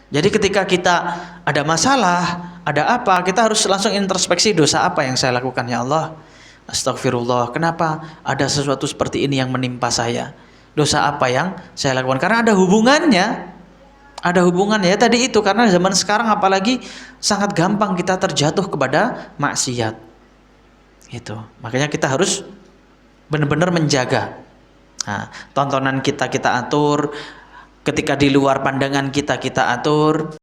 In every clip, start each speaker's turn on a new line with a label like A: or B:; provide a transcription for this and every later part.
A: Jadi ketika kita ada masalah, ada apa, kita harus langsung introspeksi, dosa apa yang saya lakukan ya Allah. Astagfirullah, kenapa ada sesuatu seperti ini yang menimpa saya? Dosa apa yang saya lakukan? Karena ada hubungannya. Ada hubungannya ya tadi itu, karena zaman sekarang apalagi sangat gampang kita terjatuh kepada maksiat. Itu. Makanya kita harus benar-benar menjaga. Nah, tontonan kita atur, ketika di luar pandangan kita atur.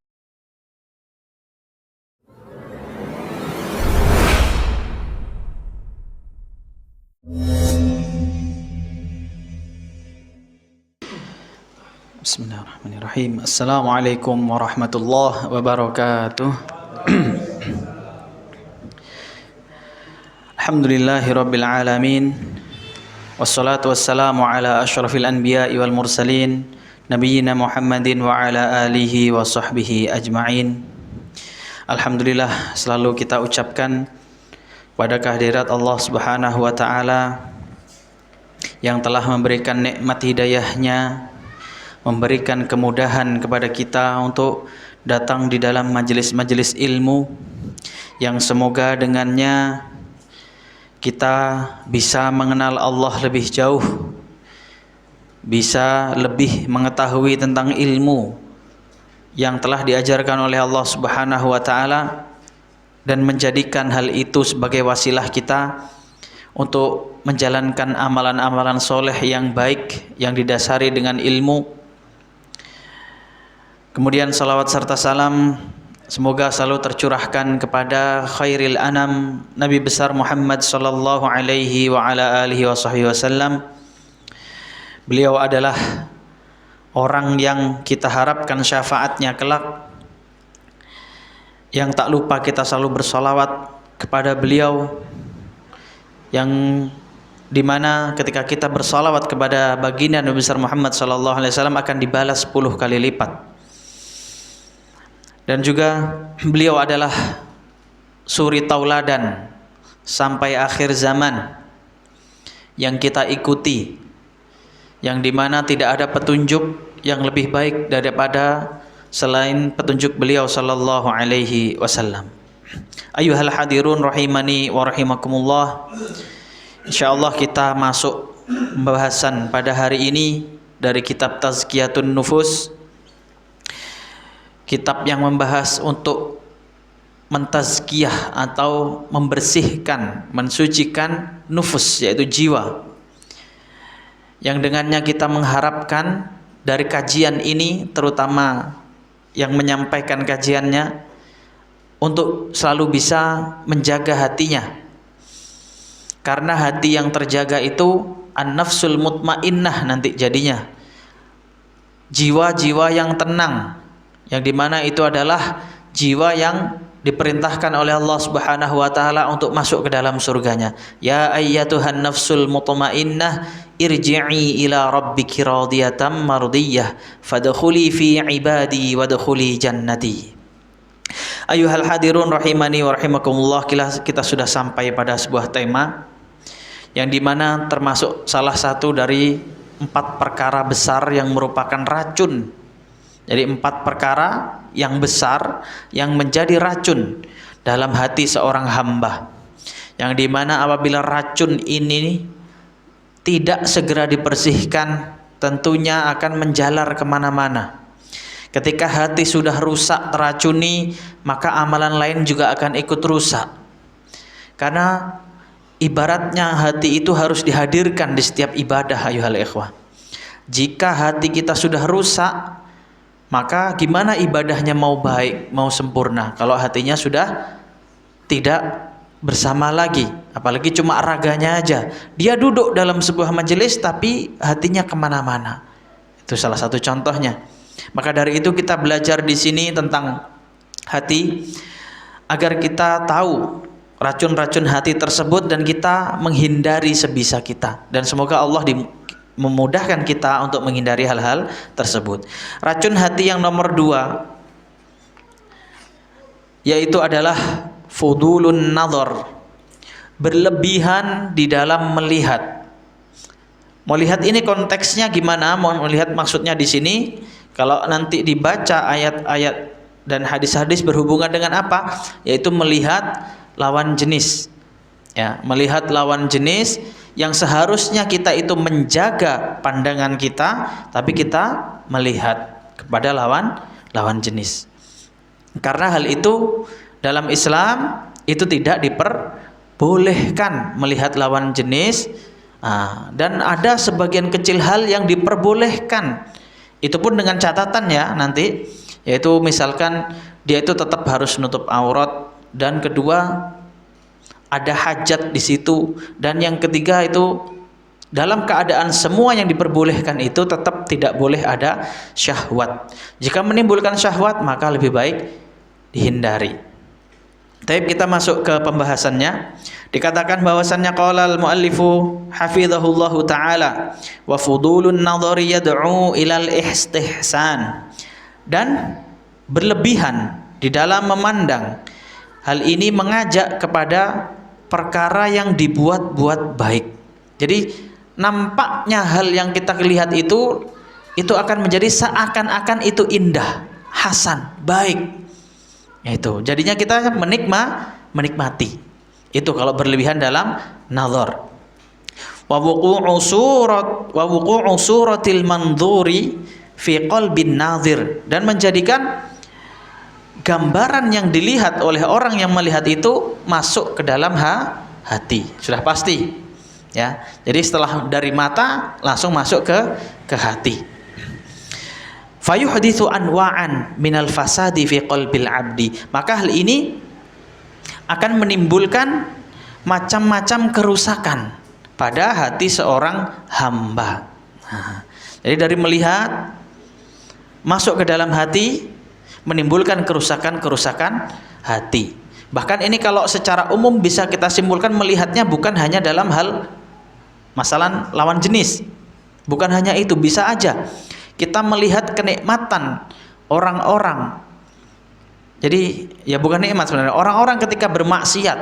A: Bismillahirrahmanirrahim. Assalamualaikum warahmatullahi wabarakatuh. Alhamdulillahirabbil alamin. Wassalatu wassalamu ala asyrafil anbiya'i wal mursalin, nabiyyina Muhammadin wa ala alihi wa sahbihi ajma'in. Alhamdulillah, selalu kita ucapkan pada kehadirat Allah Subhanahu wa taala yang telah memberikan nikmat hidayahnya, memberikan kemudahan kepada kita untuk datang di dalam majelis-majelis ilmu yang semoga dengannya kita bisa mengenal Allah lebih jauh, bisa lebih mengetahui tentang ilmu yang telah diajarkan oleh Allah Subhanahu wa taala, dan menjadikan hal itu sebagai wasilah kita untuk menjalankan amalan-amalan soleh yang baik yang didasari dengan ilmu. Kemudian salawat serta salam semoga selalu tercurahkan kepada khairil anam, Nabi besar Muhammad sallallahu alaihi wa ala alihi wasallam. Beliau adalah orang yang kita harapkan syafaatnya kelak, yang tak lupa kita selalu bersalawat kepada beliau, yang dimana ketika kita bersalawat kepada baginda Nabi besar Muhammad sallallahu alaihi wasallam akan dibalas 10 kali lipat. Dan juga beliau adalah suri tauladan sampai akhir zaman yang kita ikuti, yang dimana tidak ada petunjuk yang lebih baik daripada selain petunjuk beliau sallallahu alaihi wasallam. Ayyuhal hadirun rahimani wa rahimakumullah. Insyaallah kita masuk pembahasan pada hari ini dari kitab Tazkiyatun Nufus, kitab yang membahas untuk mentazkiyah atau membersihkan, mensucikan nufus, yaitu jiwa, yang dengannya kita mengharapkan dari kajian ini, terutama yang menyampaikan kajiannya, untuk selalu bisa menjaga hatinya, karena hati yang terjaga itu an-nafsul mutmainnah nanti jadinya, jiwa-jiwa yang tenang, yang dimana itu adalah jiwa yang diperintahkan oleh Allah Subhanahu wa taala untuk masuk ke dalam surganya. Ya ayyatuhan nafsul mutmainnah irji'i ila rabbiki radiyatan mardiyah fadkhuli fi ibadi wadkhuli jannati. Ayyuhal hadirun rahimani wa rahimakumullah. Kita sudah sampai pada sebuah tema yang dimana termasuk salah satu dari 4 perkara besar yang merupakan racun. Jadi 4 perkara yang besar yang menjadi racun dalam hati seorang hamba, yang dimana apabila racun ini tidak segera dibersihkan, tentunya akan menjalar kemana-mana. Ketika hati sudah rusak teracuni, maka amalan lain juga akan ikut rusak. Karena ibaratnya hati itu harus dihadirkan di setiap ibadah, ayuhal ikhwah. Jika hati kita sudah rusak, maka gimana ibadahnya mau baik, mau sempurna kalau hatinya sudah tidak bersama lagi, apalagi cuma raganya aja. Dia duduk dalam sebuah majelis tapi hatinya kemana-mana. Itu salah satu contohnya. Maka dari itu kita belajar di sini tentang hati, agar kita tahu racun-racun hati tersebut dan kita menghindari sebisa kita. Dan semoga Allah memudahkan kita untuk menghindari hal-hal tersebut. Racun hati yang nomor 2 yaitu adalah fudulun nazar, berlebihan di dalam melihat. Melihat ini konteksnya gimana? Mau melihat maksudnya di sini, Kalau nanti dibaca ayat-ayat dan hadis-hadis berhubungan dengan apa? Yaitu melihat lawan jenis. Ya, melihat lawan jenis yang seharusnya kita itu menjaga pandangan kita, tapi kita melihat kepada lawan jenis. Karena hal itu dalam Islam itu tidak diperbolehkan melihat lawan jenis, dan ada sebagian kecil hal yang diperbolehkan. Itu pun dengan catatan ya nanti, yaitu misalkan dia itu tetap harus nutup aurat, dan kedua ada hajat di situ, dan yang ketiga itu dalam keadaan semua yang diperbolehkan itu tetap tidak boleh ada syahwat. Jika menimbulkan syahwat maka lebih baik dihindari. Tapi kita masuk ke pembahasannya. Dikatakan bahwasannya qala al-muallifu hafizahullahu taala wa fudulun nadhari yad'u ilal istihsan. Dan berlebihan di dalam memandang, hal ini mengajak kepada perkara yang dibuat-buat baik. Jadi nampaknya hal yang kita lihat itu akan menjadi seakan-akan itu indah, hasan, baik. Itu jadinya kita menikmati. Itu kalau berlebihan dalam nazar. Wa wuqu'u suratil manzuri fi qalbin nazir, dan menjadikan gambaran yang dilihat oleh orang yang melihat itu masuk ke dalam hati. Sudah pasti ya. Jadi setelah dari mata langsung masuk ke hati. Fayuhditsu anwa'an minal fasadi fi qalbil abdi. Maka hal ini akan menimbulkan macam-macam kerusakan pada hati seorang hamba. Jadi dari melihat masuk ke dalam hati menimbulkan kerusakan hati. Bahkan ini kalau secara umum bisa kita simpulkan, melihatnya bukan hanya dalam hal masalah lawan jenis. Bukan hanya itu, bisa aja kita melihat kenikmatan orang-orang. Jadi ya bukan nikmat sebenarnya. Orang-orang ketika bermaksiat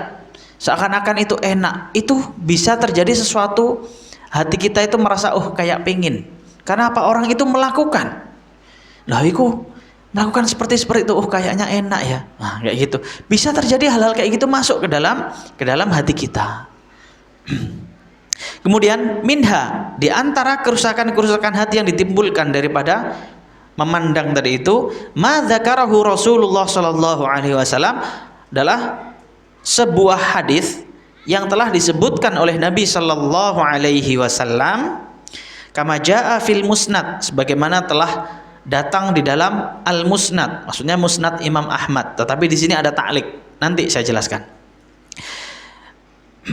A: seakan-akan itu enak. Itu bisa terjadi sesuatu, hati kita itu merasa kayak pengin. Karena apa? Orang itu melakukan. Lah itu melakukan seperti itu, kayaknya enak ya. Nah, kayak gitu. Bisa terjadi hal-hal kayak gitu masuk ke dalam hati kita. Kemudian minha, di antara kerusakan-kerusakan hati yang ditimbulkan daripada memandang tadi itu, ma dzakarahu Rasulullah sallallahu alaihi wasallam, adalah sebuah hadis yang telah disebutkan oleh Nabi sallallahu alaihi wasallam, kama jaa fil musnad, sebagaimana telah datang di dalam al-musnad, maksudnya musnad Imam Ahmad, tetapi di sini ada ta'liq, nanti saya jelaskan.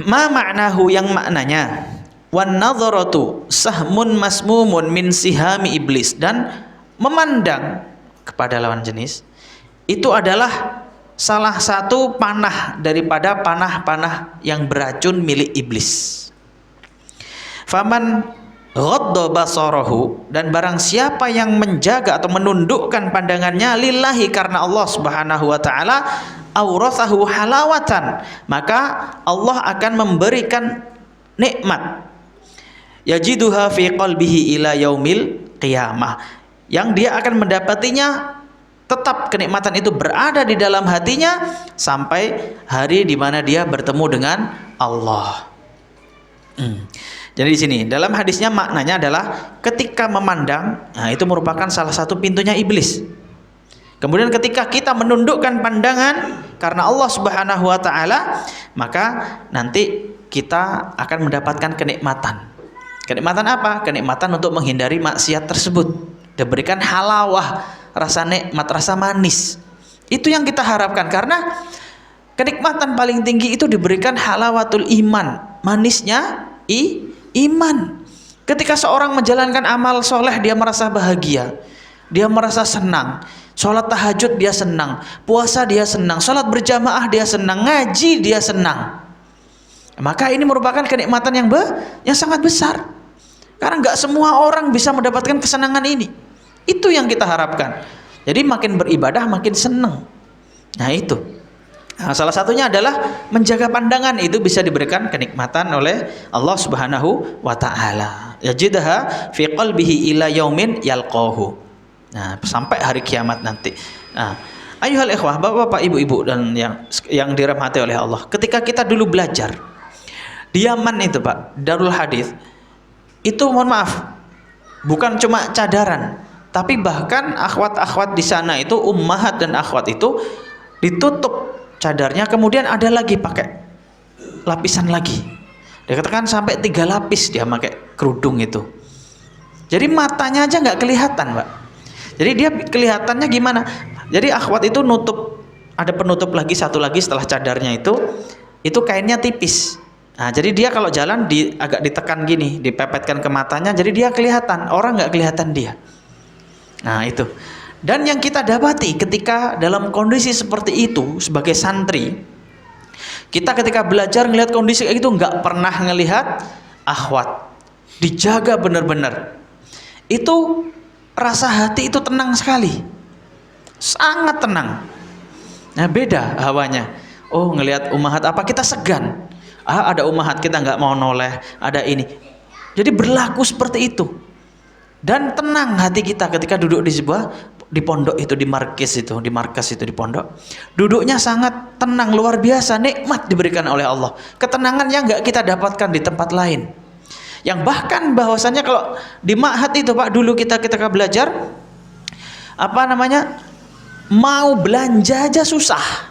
A: Ma ma'nahu, yang maknanya, wan nadharatu sahmun masmumun min sihami iblis, dan memandang kepada lawan jenis itu adalah salah satu panah daripada panah-panah yang beracun milik iblis. Faman ghadda basarahu, dan barang siapa yang menjaga atau menundukkan pandangannya lillahi, karena Allah Subhanahu wa taala, aurathahu halawatan, maka Allah akan memberikan nikmat, yajiduha fi qalbihi ila yaumil qiyamah, yang dia akan mendapatinya, tetap kenikmatan itu berada di dalam hatinya sampai hari di mana dia bertemu dengan Allah. Jadi di sini dalam hadisnya maknanya adalah ketika memandang, nah itu merupakan salah satu pintunya iblis. Kemudian ketika kita menundukkan pandangan karena Allah Subhanahu wa taala, maka nanti kita akan mendapatkan kenikmatan. Kenikmatan apa? Kenikmatan untuk menghindari maksiat tersebut. Diberikan halawah, rasa nikmat, rasa manis. Itu yang kita harapkan, karena kenikmatan paling tinggi itu diberikan halawatul iman, manisnya iman. Ketika seorang menjalankan amal soleh, dia merasa bahagia, dia merasa senang. Sholat tahajud dia senang, puasa dia senang, sholat berjamaah dia senang, ngaji dia senang. Maka ini merupakan kenikmatan yang sangat besar, karena nggak semua orang bisa mendapatkan kesenangan ini. Itu yang kita harapkan. Jadi makin beribadah makin senang. Nah itu. Nah, salah satunya adalah menjaga pandangan, itu bisa diberikan kenikmatan oleh Allah Subhanahu wa taala. Yajidha fi qalbihi ila yaumin yalqahu. Nah, sampai hari kiamat nanti. Nah, ayuhal ikhwah, bapak-bapak, ibu-ibu dan yang dirahmati oleh Allah. Ketika kita dulu belajar di Yaman itu, Pak, Darul Hadis, itu mohon maaf, bukan cuma cadaran, tapi bahkan akhwat-akhwat di sana itu, ummahat dan akhwat itu ditutup cadarnya, kemudian ada lagi pakai lapisan lagi. Dikatakan sampai 3 lapis dia pakai kerudung itu. Jadi matanya aja nggak kelihatan, Pak. Jadi dia kelihatannya gimana? Jadi akhwat itu nutup, ada penutup lagi, satu lagi setelah cadarnya itu kainnya tipis. Nah, jadi dia kalau jalan agak ditekan gini, dipepetkan ke matanya, jadi dia kelihatan, orang nggak kelihatan dia. Nah itu. Dan yang kita dapati ketika dalam kondisi seperti itu sebagai santri, kita ketika belajar ngelihat kondisi kayak gitu nggak pernah ngelihat akhwat, dijaga benar-benar. Itu rasa hati itu tenang sekali, sangat tenang. Nah beda hawanya. Oh ngelihat ummahat apa kita segan. Ada ummahat kita nggak mau noleh, ada ini. Jadi berlaku seperti itu. Dan tenang hati kita ketika duduk di pondok itu, di markas itu di pondok. Duduknya sangat tenang, luar biasa, nikmat diberikan oleh Allah. Ketenangan yang nggak kita dapatkan di tempat lain. Yang bahkan bahwasanya kalau di ma'had itu, Pak, dulu kita belajar mau belanja aja susah.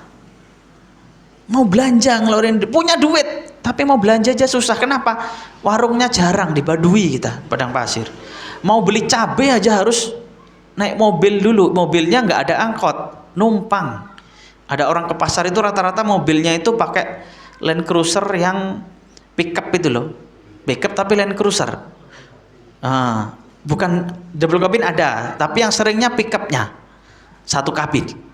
A: Mau belanja ngeluarin, punya duit tapi mau belanja aja susah. Kenapa? Warungnya jarang di Baduy kita, Padang Pasir. Mau beli cabai aja harus naik mobil dulu, mobilnya nggak ada angkot, numpang. Ada orang ke pasar itu rata-rata mobilnya itu pakai Land Cruiser yang pickup itu loh, pickup tapi Land Cruiser. Bukan double cabin ada, tapi yang seringnya pickupnya satu kabin.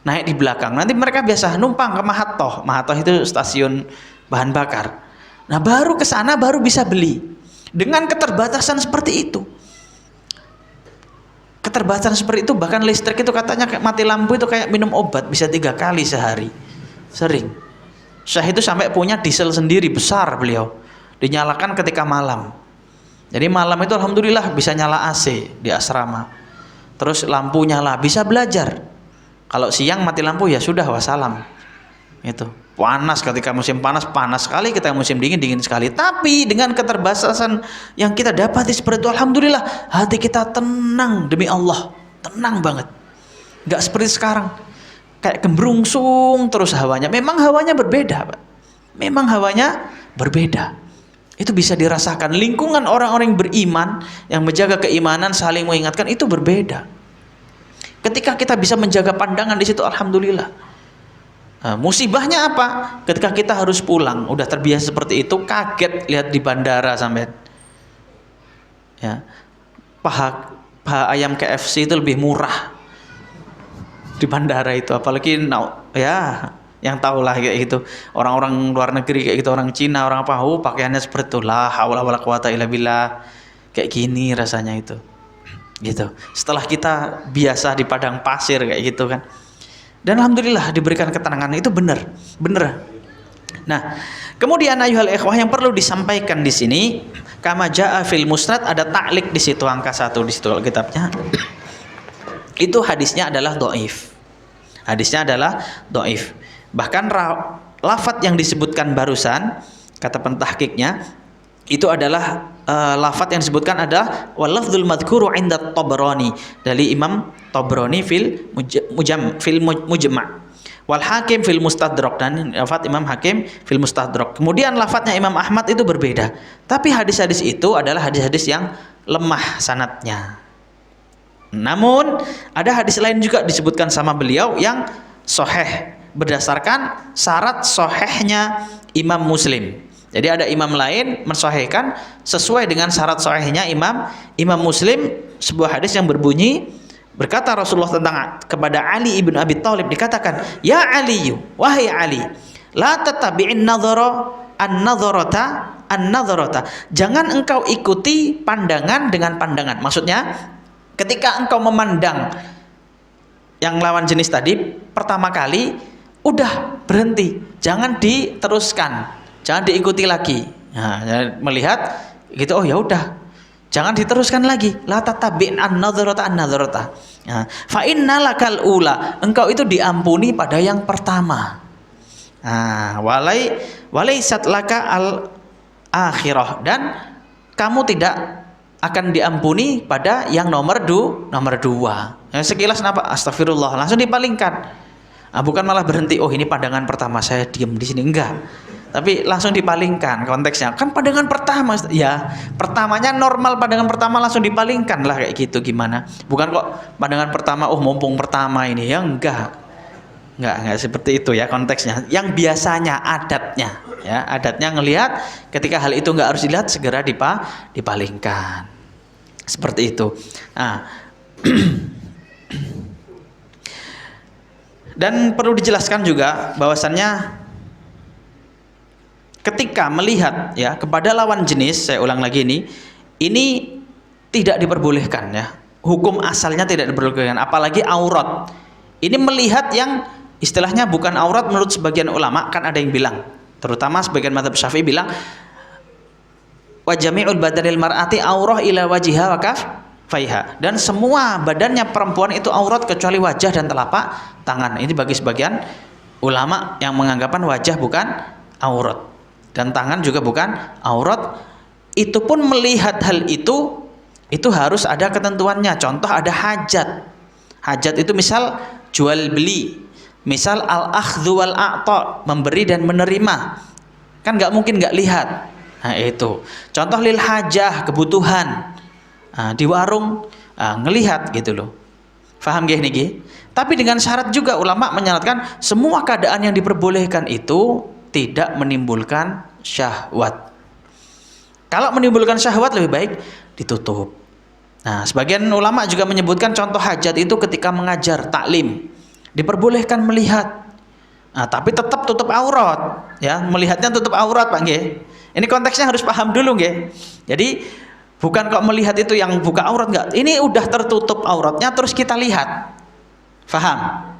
A: Naik di belakang, nanti mereka biasa numpang ke Mahatoh. Mahatoh itu stasiun bahan bakar. Nah baru ke sana baru bisa beli. Dengan keterbatasan seperti itu, bahkan listrik itu katanya mati lampu itu kayak minum obat, bisa 3 kali sehari, sering. Syekh itu sampai punya diesel sendiri besar beliau, dinyalakan ketika malam. Jadi malam itu alhamdulillah bisa nyala AC di asrama, terus lampu nyala, bisa belajar. Kalau siang mati lampu ya sudah, wassalam. Itu panas, ketika musim panas sekali, ketika musim dingin sekali. Tapi dengan keterbatasan yang kita dapati seperti itu, alhamdulillah hati kita tenang demi Allah, tenang banget. Nggak seperti sekarang kayak gembrungsung terus hawanya. Memang hawanya berbeda, Pak. Memang hawanya berbeda. Itu bisa dirasakan. Lingkungan orang-orang yang beriman, yang menjaga keimanan, saling mengingatkan, itu berbeda. Ketika kita bisa menjaga pandangan di situ, alhamdulillah. Nah, musibahnya apa? Ketika kita harus pulang, udah terbiasa seperti itu, kaget lihat di bandara sampai. Ya, paha ayam KFC itu lebih murah di bandara itu, apalagi ya, yang tahulah kayak gitu. Orang-orang luar negeri kayak gitu, orang Cina, orang apa, pakaiannya seperti itu. La haula wala quwata illa billah. Kayak gini rasanya itu. Gitu. Setelah kita biasa di padang pasir kayak gitu kan, dan alhamdulillah diberikan ketenangan, itu benar. Nah, kemudian ayuhal ikhwah, yang perlu disampaikan di sini, kama jaa fil musnad, ada ta'liq di situ, angka 1 di situ kitabnya. Itu hadisnya adalah dhaif. Bahkan lafadz yang disebutkan barusan, kata pentahkiknya, itu adalah lafadz yang disebutkan adalah walafdzul madhkuru 'inda Tabrani, dari Imam Tabrani fil Mujma' wal Hakim fil Mustadrak, dan lafadz Imam Hakim fil Mustadrak. Kemudian lafadznya Imam Ahmad itu berbeda. Tapi hadis-hadis itu adalah hadis-hadis yang lemah sanadnya. Namun ada hadis lain juga disebutkan sama beliau yang sahih berdasarkan syarat sahihnya Imam Muslim. Jadi ada imam lain mensahihkan sesuai dengan syarat sahihnya Imam Muslim, sebuah hadis yang berbunyi, berkata Rasulullah kepada Ali ibn Abi Thalib, dikatakan, ya Ali, wahai Ali, la tatabi'in an-nadharata, jangan engkau ikuti pandangan dengan pandangan. Maksudnya ketika engkau memandang yang lawan jenis tadi pertama kali, udah berhenti, jangan diteruskan, jangan diikuti lagi. Nah, melihat gitu, oh ya udah, Jangan diteruskan lagi. La tatabi'an an-nadharata an-nadharata. Nah, fa innalakal ula, engkau itu diampuni pada yang pertama. Nah, walaisat laka al akhirah, dan kamu tidak akan diampuni pada yang nomor dua. Nah, sekilas kenapa? Astagfirullah, langsung dipalingkan. Bukan malah berhenti, oh ini pandangan pertama, saya diam di sini, enggak. Tapi langsung dipalingkan konteksnya. Kan pandangan pertama, ya pertamanya normal, pandangan pertama langsung dipalingkan lah kayak gitu, gimana? Bukan kok pandangan pertama, oh mumpung pertama ini, ya enggak seperti itu ya konteksnya. Yang biasanya adatnya, ya adatnya ngelihat ketika hal itu enggak harus dilihat, segera dipalingkan. Seperti itu. Nah, dan perlu dijelaskan juga bahwasannya ketika melihat ya kepada lawan jenis, saya ulang lagi ini tidak diperbolehkan ya. Hukum asalnya tidak diperbolehkan, apalagi aurat. Ini melihat yang istilahnya bukan aurat menurut sebagian ulama, kan ada yang bilang, terutama sebagian mazhab Syafi'i bilang wa jami'ul badanil mar'ati aurah ila wajiha wa kafaiha, dan semua badannya perempuan itu aurat kecuali wajah dan telapak tangan. Ini bagi sebagian ulama yang menganggapan wajah bukan aurat dan tangan juga bukan aurat. Itu pun melihat hal itu harus ada ketentuannya. Contoh ada hajat. Hajat itu misal jual beli, misal al-akhdhu wal a'ta, memberi dan menerima. Kan nggak mungkin nggak lihat. Nah itu. Contoh lil hajah, kebutuhan. Di warung ngelihat gitu loh. Faham gak nih? Tapi dengan syarat juga, ulama menyarankan semua keadaan yang diperbolehkan itu tidak menimbulkan syahwat. Kalau menimbulkan syahwat lebih baik ditutup. Nah, sebagian ulama juga menyebutkan contoh hajat itu ketika mengajar, taklim, diperbolehkan melihat. Nah, tapi tetap tutup aurat, ya, melihatnya tutup aurat, Pak nggih. Ini konteksnya harus paham dulu nggih. Jadi bukan kok melihat itu yang buka aurat, enggak. Ini udah tertutup auratnya terus kita lihat. Faham?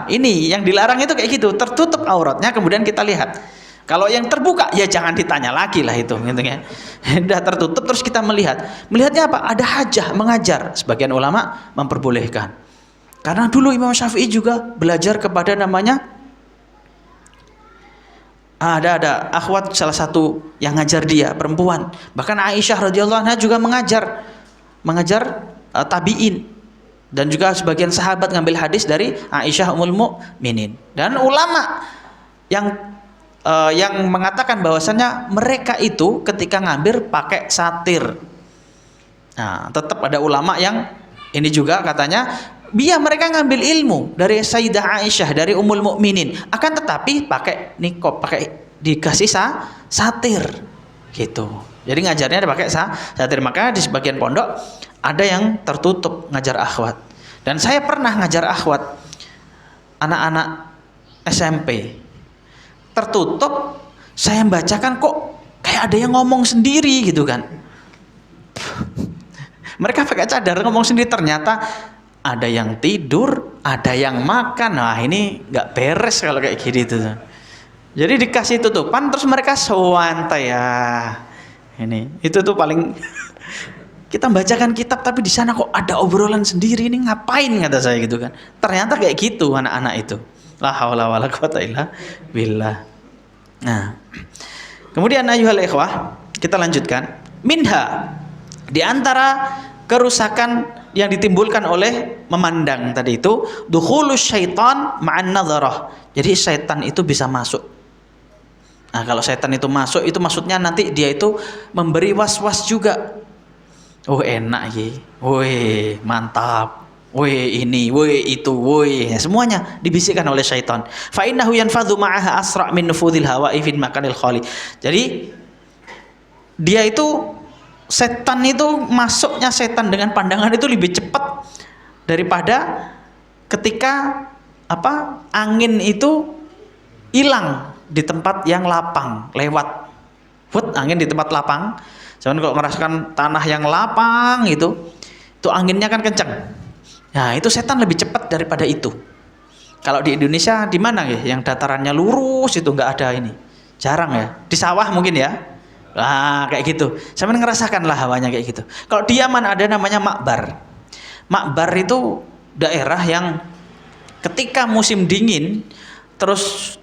A: Ini yang dilarang itu kayak gitu, tertutup auratnya kemudian kita lihat. Kalau yang terbuka ya jangan ditanya lagi lah itu, gitu ya. Udah tertutup terus kita melihat. Melihatnya apa? Ada hajah mengajar. Sebagian ulama memperbolehkan. Karena dulu Imam Syafi'i juga belajar kepada namanya ada akhwat salah satu yang ngajar dia, perempuan. Bahkan Aisyah radhiyallahu anha juga mengajar tabi'in. Dan juga sebagian sahabat ngambil hadis dari Aisyah Ummul Mukminin. Dan ulama yang mengatakan bahwasannya mereka itu ketika ngambil pakai satir. Nah, tetap ada ulama yang ini juga katanya biar mereka ngambil ilmu dari Sayyidah Aisyah, dari Ummul Mukminin, akan tetapi pakai niqab, pakai dikasih satir gitu. Jadi ngajarnya pakai satir. Maka di sebagian pondok ada yang tertutup ngajar akhwat. Dan saya pernah ngajar akhwat anak-anak SMP. Tertutup, saya membacakan kok kayak ada yang ngomong sendiri gitu kan. Mereka pakai cadar ngomong sendiri, ternyata ada yang tidur, ada yang makan. Nah, ini nggak beres kalau kayak gitu. Jadi dikasih tutupan terus mereka santai ya. Itu tuh paling kita bacakan kitab tapi di sana kok ada obrolan sendiri, ini ngapain kata saya gitu kan. Ternyata kayak gitu anak-anak itu. La haula wala quwata illa billah. Nah, kemudian ayyuhal ikhwah, kita lanjutkan. Minha, di antara kerusakan yang ditimbulkan oleh memandang tadi itu, dukhulus syaitan ma'an nadharah. Jadi syaitan itu bisa masuk. Nah, kalau syaitan itu masuk, itu maksudnya nanti dia itu memberi was-was juga. Oh enak ya, woi mantap, woi ini, woi itu, woi, semuanya dibisikkan oleh syaitan. Fa innahu yanfadhu ma'aha asra' min nufudhil hawa'i fil makanil khali. Jadi dia itu, setan itu masuknya setan dengan pandangan itu lebih cepat daripada ketika angin itu hilang di tempat yang lapang, lewat. Angin di tempat lapang. Jangan kalau merasakan tanah yang lapang itu anginnya kan kencang. Nah, itu setan lebih cepat daripada itu. Kalau di Indonesia di mana ya yang datarannya lurus itu nggak ada ini. Jarang ya. Di sawah mungkin ya. Kayak gitu. Sampean ngerasakan lah hawanya kayak gitu. Kalau di Yaman ada namanya makbar. Makbar itu daerah yang ketika musim dingin terus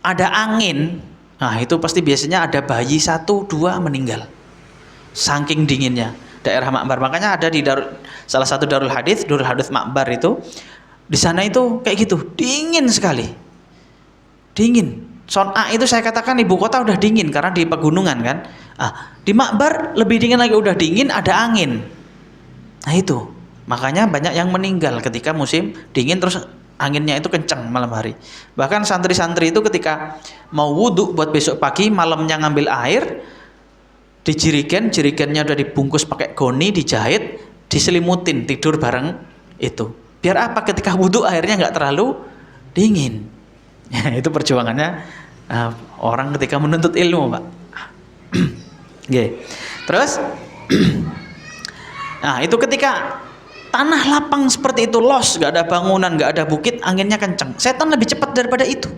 A: ada angin, nah itu pasti biasanya ada bayi 1-2 meninggal. Saking dinginnya daerah makbar. Makanya ada di salah satu Darul Hadits Makbar itu. Di sana itu kayak gitu, dingin sekali. Dingin. Son'a itu saya katakan ibu kota udah dingin karena di pegunungan kan. Di Makbar lebih dingin lagi, udah dingin ada angin. Nah itu, makanya banyak yang meninggal ketika musim dingin terus anginnya itu kencang malam hari. Bahkan santri-santri itu ketika mau wudhu buat besok pagi, malamnya ngambil air, di jerigennya udah dibungkus pakai goni, dijahit, diselimutin, tidur bareng itu. Biar apa? Ketika wudhu airnya nggak terlalu dingin. Itu perjuangannya orang ketika menuntut ilmu, Pak. Terus nah itu ketika tanah lapang seperti itu, los, nggak ada bangunan, nggak ada bukit, anginnya kencang, setan lebih cepat daripada itu.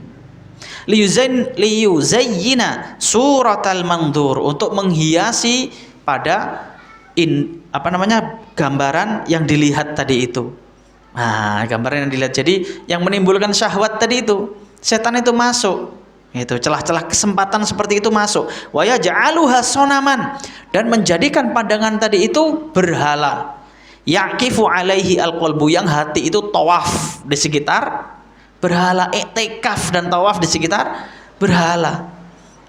A: Liyuzayyina suratal mangdur, untuk menghiasi pada gambaran yang dilihat tadi itu. Gambaran yang dilihat, jadi yang menimbulkan syahwat tadi itu, setan itu masuk, itu celah-celah kesempatan seperti itu masuk. Wa yaj'aluha sonaman, dan menjadikan pandangan tadi itu berhala. Yaqifu alaihi alqalbu, yang hati itu tawaf di sekitar berhala, i'tikaf dan tawaf di sekitar berhala.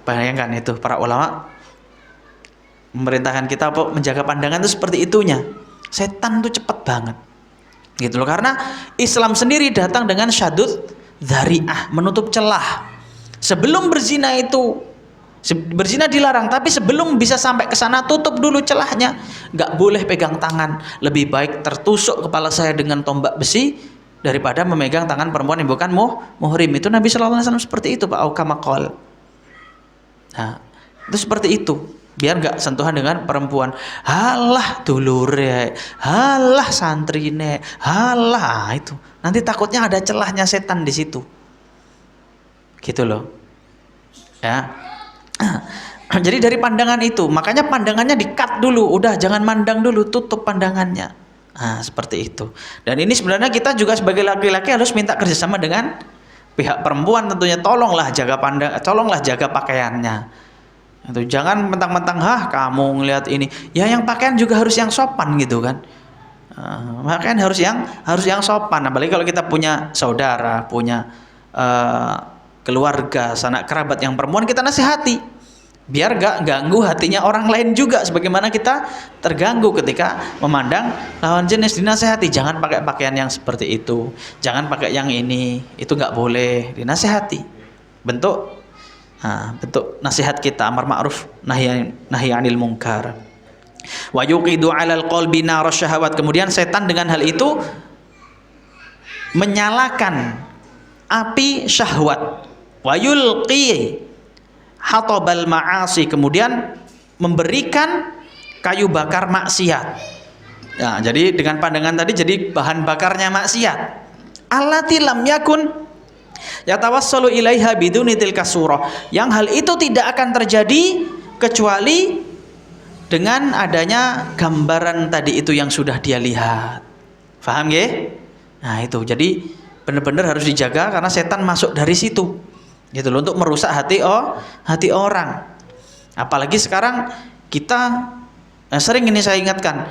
A: Bayangkan itu, para ulama memerintahkan kita menjaga pandangan itu seperti itunya. Setan itu cepat banget. Gitu loh, karena Islam sendiri datang dengan syadud dzari'ah, menutup celah. Sebelum berzina itu, berzina dilarang, tapi sebelum bisa sampai ke sana tutup dulu celahnya. Nggak boleh pegang tangan, lebih baik tertusuk kepala saya dengan tombak besi daripada memegang tangan perempuan yang bukan muhrim. Itu Nabi SAW seperti itu, Pak. Aukamakol. Nah, itu seperti itu. Biar nggak sentuhan dengan perempuan. Halah dulure, halah santrine, halah itu. Nanti takutnya ada celahnya setan di situ. Gitu loh. Ya. Jadi dari pandangan itu, makanya pandangannya di-cut dulu, udah jangan mandang dulu, tutup pandangannya. Seperti itu. Dan ini sebenarnya kita juga sebagai laki-laki harus minta kerjasama dengan pihak perempuan tentunya. Tolonglah jaga pakaiannya. Itu jangan mentang-mentang kamu ngelihat ini. Ya yang pakaian juga harus yang sopan gitu kan. Pakaian harus yang sopan. Apalagi kalau kita punya saudara, punya keluarga, sanak kerabat yang perempuan, kita nasihati. Biar gak ganggu hatinya orang lain juga, sebagaimana kita terganggu ketika memandang lawan jenis. Dinasehati, jangan pakai pakaian yang seperti itu, jangan pakai yang ini, itu gak boleh. Dinasehati, bentuk nasihat kita, amar ma'ruf nahi anil munkar. Wa yuqidu 'alal qalbi nar syahawat. Kemudian setan dengan hal itu menyalakan api syahwat. Wa yulqi hatabal ma'asi, kemudian memberikan kayu bakar maksiat. Nah, jadi dengan pandangan tadi jadi bahan bakarnya maksiat. Allati lam yakun yatawassalu ilaiha biduni tilka surah, yang hal itu tidak akan terjadi kecuali dengan adanya gambaran tadi itu yang sudah dia lihat. Paham nggih? Nah, itu. Jadi benar-benar harus dijaga karena setan masuk dari situ. Gitu loh, untuk merusak hati orang. Apalagi sekarang kita sering ini saya ingatkan,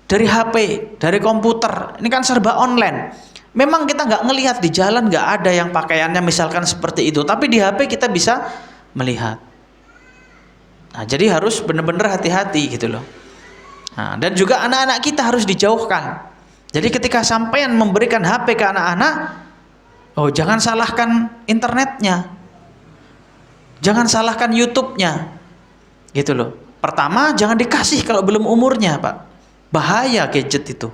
A: dari HP, dari komputer, ini kan serba online. Memang kita nggak ngelihat di jalan, nggak ada yang pakaiannya misalkan seperti itu, tapi di HP kita bisa melihat. Nah, jadi harus benar-benar hati-hati gitu loh. Nah, dan juga anak-anak kita harus dijauhkan. Jadi ketika sampean memberikan HP ke anak-anak, jangan salahkan internetnya, jangan salahkan YouTube-nya, gitu loh. Pertama, jangan dikasih kalau belum umurnya, Pak. Bahaya gadget itu.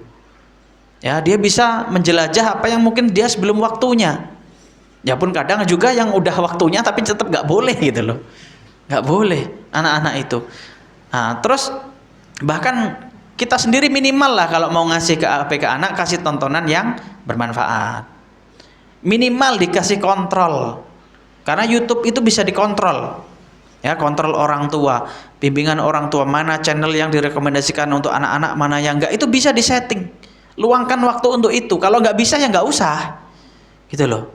A: Ya, dia bisa menjelajah apa yang mungkin dia sebelum waktunya. Ya pun kadang juga yang udah waktunya tapi tetap nggak boleh gitu loh. Nggak boleh anak-anak itu. Nah, terus bahkan kita sendiri minimal lah kalau mau ngasih ke anak, kasih tontonan yang bermanfaat. Minimal dikasih kontrol. Karena YouTube itu bisa dikontrol. Ya, kontrol orang tua, bimbingan orang tua, mana channel yang direkomendasikan untuk anak-anak, mana yang enggak, itu bisa disetting. Luangkan waktu untuk itu. Kalau nggak bisa ya nggak usah, gitu loh.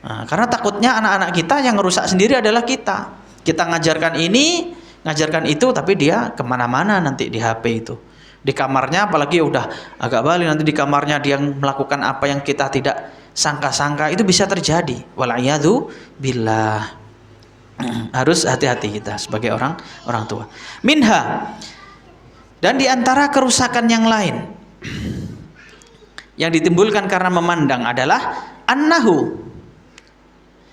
A: Nah, karena takutnya anak-anak kita yang rusak sendiri adalah kita. Kita ngajarkan ini, ngajarkan itu, tapi dia kemana-mana nanti di HP itu. Di kamarnya, apalagi udah agak balik, nanti di kamarnya dia melakukan apa yang kita tidak sangka-sangka, itu bisa terjadi. Wal'iyadzu billah. Harus hati-hati kita sebagai orang tua. Minha, dan diantara kerusakan yang lain yang ditimbulkan karena memandang adalah annahu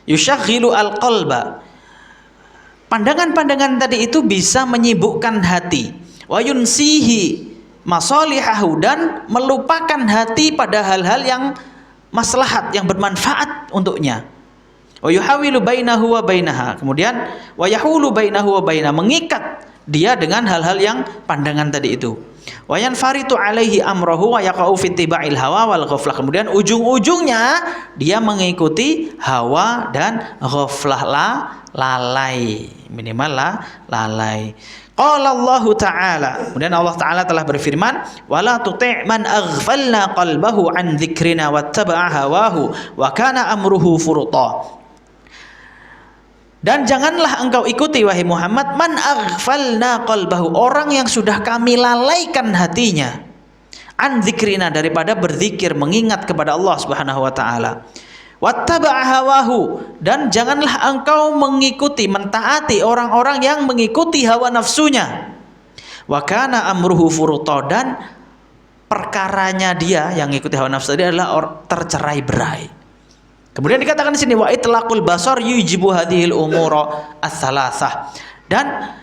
A: yushaghilu al-qalba. Pandangan-pandangan tadi itu bisa menyibukkan hati, wa yunsihi masalihahu, dan melupakan hati pada hal-hal yang maslahat, yang bermanfaat untuknya. Wa yuhawilu bainahu wa bainaha, kemudian wa yahulu bainahu wa bainaha, mengikat dia dengan hal-hal yang pandangan tadi itu. Wa yanfaritu alaihi amrahu wa yaqau fi ittiba'il hawa wal ghaflah, kemudian ujung-ujungnya dia mengikuti hawa dan ghaflah, lalai, minimal lalai. Qala Allah Ta'ala, kemudian Allah Ta'ala telah berfirman, wala tuti' man aghfalna qalbahu an dzikrina wattaba'a hawahu wa kana amruhu furta. Dan janganlah engkau ikuti wahai Muhammad man aghfalna qalbahu, orang yang sudah kami lalaikan hatinya, an dzikrina, daripada berzikir, mengingat kepada Allah Subhanahu wa taala. Wattaba'a hawahu, dan janganlah engkau mengikuti, mentaati orang-orang yang mengikuti hawa nafsunya. Wa kana amruhu furta, dan perkaranya dia yang mengikuti hawa nafsu tadi adalah tercerai-berai. Kemudian dikatakan di sini wa itlaqul basar yujibu hadhil umura ats-tsalatsah, dan